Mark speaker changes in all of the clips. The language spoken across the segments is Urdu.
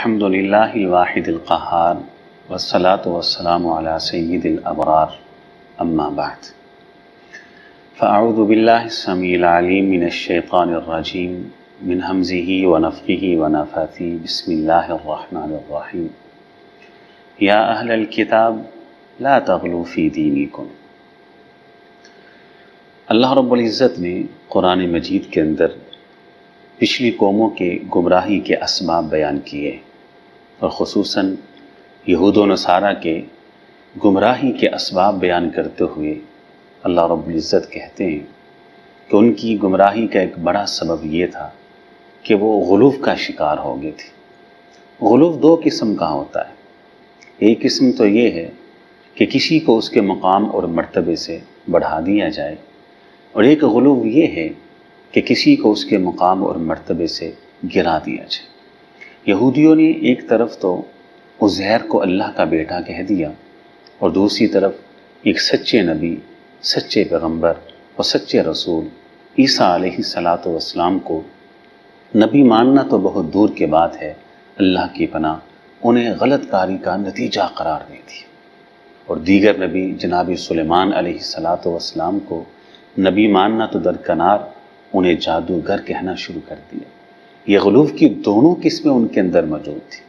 Speaker 1: الحمد للہ الواحد القہار والصلاة والسلام علی سید الابرار اما بعد فاعوذ باللہ السمیع العلیم من الشیطان الرجیم من ہمزہ ونفخہ ونفثہ بسم اللہ الرحمن الرحیم یا اہل الکتاب لا تغلوا فی دینکم۔ اللہ رب العزت نے قرآن مجید کے اندر پچھلی قوموں کے گمراہی کے اسباب بیان کیے اور خصوصاً یہود و نصارہ کے گمراہی کے اسباب بیان کرتے ہوئے اللہ رب العزت کہتے ہیں کہ ان کی گمراہی کا ایک بڑا سبب یہ تھا کہ وہ غلو کا شکار ہو گئے تھے۔ غلو دو قسم کا ہوتا ہے، ایک قسم تو یہ ہے کہ کسی کو اس کے مقام اور مرتبے سے بڑھا دیا جائے، اور ایک غلو یہ ہے کہ کسی کو اس کے مقام اور مرتبے سے گرا دیا جائے۔ یہودیوں نے ایک طرف تو عزیر کو اللہ کا بیٹا کہہ دیا، اور دوسری طرف ایک سچے نبی، سچے پیغمبر اور سچے رسول عیسیٰ علیہ السلام کو نبی ماننا تو بہت دور کے بات ہے، اللہ کی پناہ انہیں غلط کاری کا نتیجہ قرار دے دی۔ اور دیگر نبی جناب سلیمان علیہ السلام کو نبی ماننا تو درکنار، انہیں جادوگر کہنا شروع کر دیا۔ یہ غلو کی دونوں قسمیں ان کے اندر موجود تھی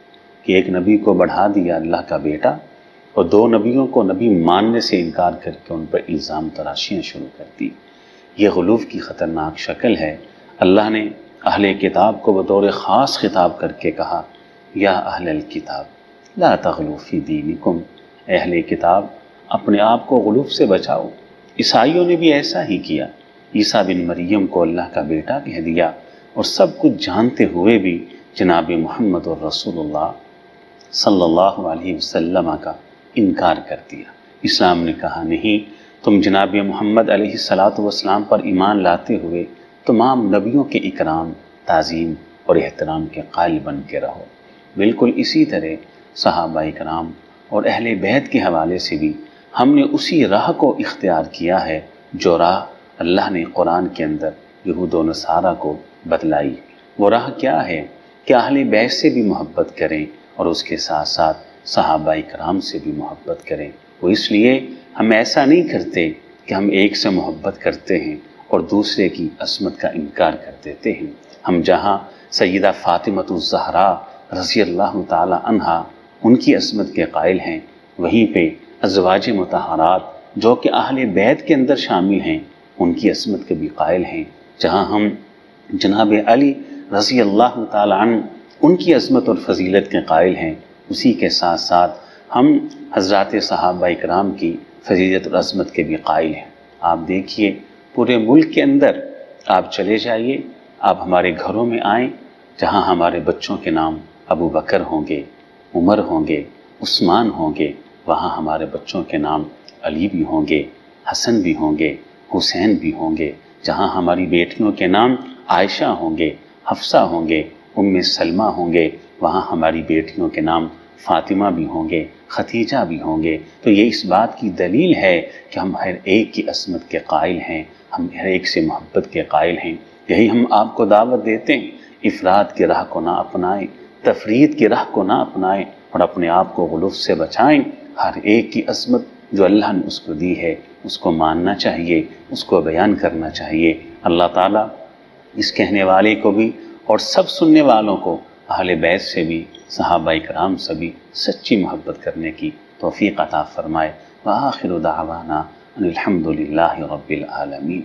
Speaker 1: کہ ایک نبی کو بڑھا دیا اللہ کا بیٹا، اور دو نبیوں کو نبی ماننے سے انکار کر کے ان پر الزام تراشیاں شروع کر دی۔ یہ غلو کی خطرناک شکل ہے۔ اللہ نے اہل کتاب کو بطور خاص خطاب کر کے کہا، یا اہل الکتاب لا تغلوا فی دینکم، اہل کتاب اپنے آپ کو غلو سے بچاؤ۔ عیسائیوں نے بھی ایسا ہی کیا، عیسیٰ بن مریم کو اللہ کا بیٹا کہہ دیا، اور سب کچھ جانتے ہوئے بھی جناب محمد الرسول اللہ صلی اللہ علیہ وسلم کا انکار کر دیا۔ اسلام نے کہا نہیں، تم جناب محمد علیہ السلام پر ایمان لاتے ہوئے تمام نبیوں کے اکرام، تعظیم اور احترام کے قائل بن کے رہو۔ بالکل اسی طرح صحابہ اکرام اور اہل بیت کے حوالے سے بھی ہم نے اسی راہ کو اختیار کیا ہے جو راہ اللہ نے قرآن کے اندر یہود و نصارہ کو بتلائی۔ وہ راہ کیا ہے کہ اہل بیت سے بھی محبت کریں اور اس کے ساتھ ساتھ صحابہ اکرام سے بھی محبت کریں۔ وہ اس لیے ہم ایسا نہیں کرتے کہ ہم ایک سے محبت کرتے ہیں اور دوسرے کی عصمت کا انکار کر دیتے ہیں۔ ہم جہاں سیدہ فاطمۃ الزہرا رضی اللہ تعالی عنہا ان کی عصمت کے قائل ہیں، وہیں پہ ازواج مطہرات جو کہ اہل بیت کے اندر شامل ہیں ان کی عصمت کے بھی قائل ہیں۔ جہاں ہم جناب علی رضی اللہ تعالی عنہ ان کی عظمت اور فضیلت کے قائل ہیں، اسی کے ساتھ ساتھ ہم حضرات صحابہ اکرام کی فضیلت اور عظمت کے بھی قائل ہیں۔ آپ دیکھیے پورے ملک کے اندر آپ چلے جائیے، آپ ہمارے گھروں میں آئیں، جہاں ہمارے بچوں کے نام ابو بکر ہوں گے، عمر ہوں گے، عثمان ہوں گے، وہاں ہمارے بچوں کے نام علی بھی ہوں گے، حسن بھی ہوں گے، حسین بھی ہوں گے۔ جہاں ہماری بیٹیوں کے نام عائشہ ہوں گے، حفصہ ہوں گے، ام سلمہ ہوں گے، وہاں ہماری بیٹیوں کے نام فاطمہ بھی ہوں گے، ختیجہ بھی ہوں گے۔ تو یہ اس بات کی دلیل ہے کہ ہم ہر ایک کی عصمت کے قائل ہیں، ہم ہر ایک سے محبت کے قائل ہیں۔ یہی ہم آپ کو دعوت دیتے ہیں، افراد کی راہ کو نہ اپنائیں، تفرید کی راہ کو نہ اپنائیں، اور اپنے آپ کو غلو سے بچائیں۔ ہر ایک کی عصمت جو اللہ نے اس کو دی ہے اس کو ماننا چاہیے، اس کو بیان کرنا چاہیے۔ اللہ تعالیٰ اس کہنے والے کو بھی اور سب سننے والوں کو اہل بیت سے بھی، صحابہ اکرام سے بھی سچی محبت کرنے کی توفیق عطا فرمائے۔ وآخر دعوانا ان الحمد للہ رب العالمین۔